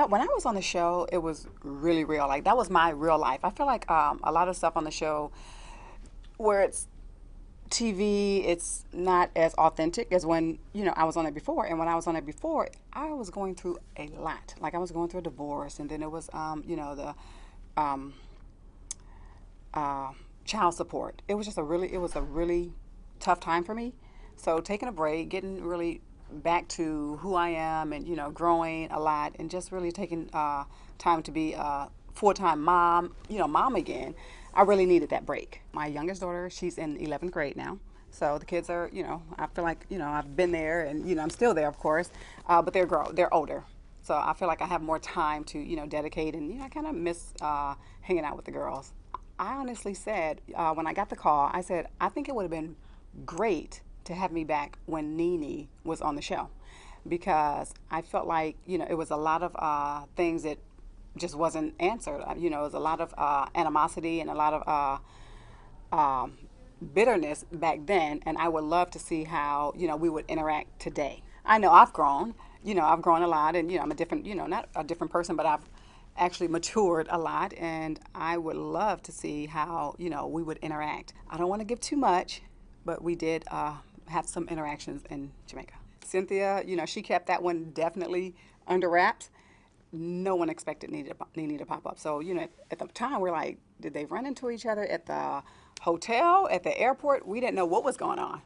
Well, when I was on the show, it was really real. Like, that was my real life. I feel like a lot of stuff on the show where it's TV, it's not as authentic as when, I was on it before. And when I was on it before, I was going through a lot. Like, I was going through a divorce, and then it was, the child support. It was a really tough time for me. So taking a break, getting really back to who I am, and growing a lot, and just really taking time to be a full-time mom, mom again. I really needed that break. My youngest daughter, she's in 11th grade now. So the kids are, I feel like, I've been there, and I'm still there, of course, but they're older. So I feel like I have more time to, dedicate, and I kind of miss hanging out with the girls. I honestly said, when I got the call, I said, I think it would have been great to have me back when NeNe was on the show, because I felt like, it was a lot of things that just wasn't answered. It was a lot of animosity and a lot of bitterness back then, and I would love to see how, we would interact today. I know I've grown, I've grown a lot, and, I'm a different, not a different person, but I've actually matured a lot, and I would love to see how, we would interact. I don't want to give too much, but we did have some interactions in Jamaica. Cynthia, she kept that one definitely under wraps. No one expected NeNe to pop up. So, at the time, we're like, did they run into each other at the hotel, at the airport? We didn't know what was going on.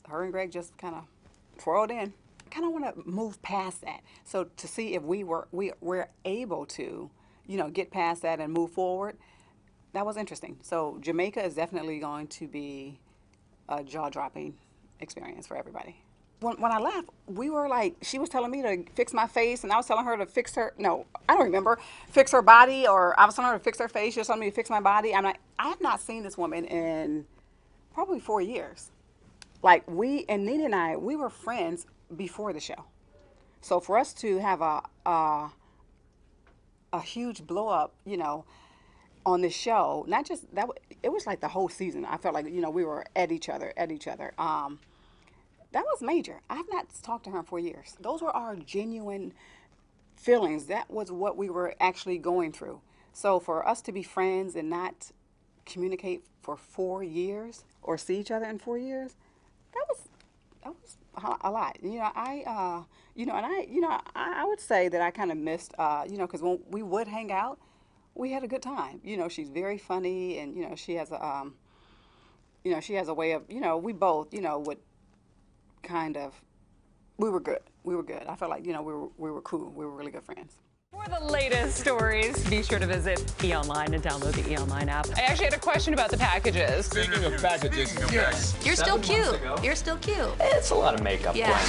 Her and Greg just kind of twirled in. I kind of want to move past that. So to see if we're able to, get past that and move forward, that was interesting. So Jamaica is definitely going to be a jaw-dropping experience for everybody. When I left, we were like, she was telling me to fix my face, and I was telling her to fix her, no, I don't remember, fix her body, or I was telling her to fix her face. She was telling me to fix my body. I'm like, I have not seen this woman in probably 4 years. Like, and NeNe and I, we were friends before the show. So for us to have a huge blow up, on the show, not just that, it was like the whole season. I felt like, we were at each other. That was major. I've not talked to her in 4 years. Those were our genuine feelings. That was what we were actually going through. So for us to be friends and not communicate for 4 years or see each other in 4 years, that was a lot. I would say that I kind of missed, because when we would hang out, we had a good time. She's very funny, and she has a, way of, we both, would kind of, we were good. I felt like, we were cool. We were really good friends. For the latest stories, be sure to visit eOnline and download the eOnline app. I actually had a question about the packages. Speaking of packages, yes. You're still cute. You're still cute. It's a lot of makeup. Yeah.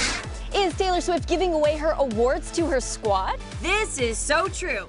Is Taylor Swift giving away her awards to her squad? This is so true.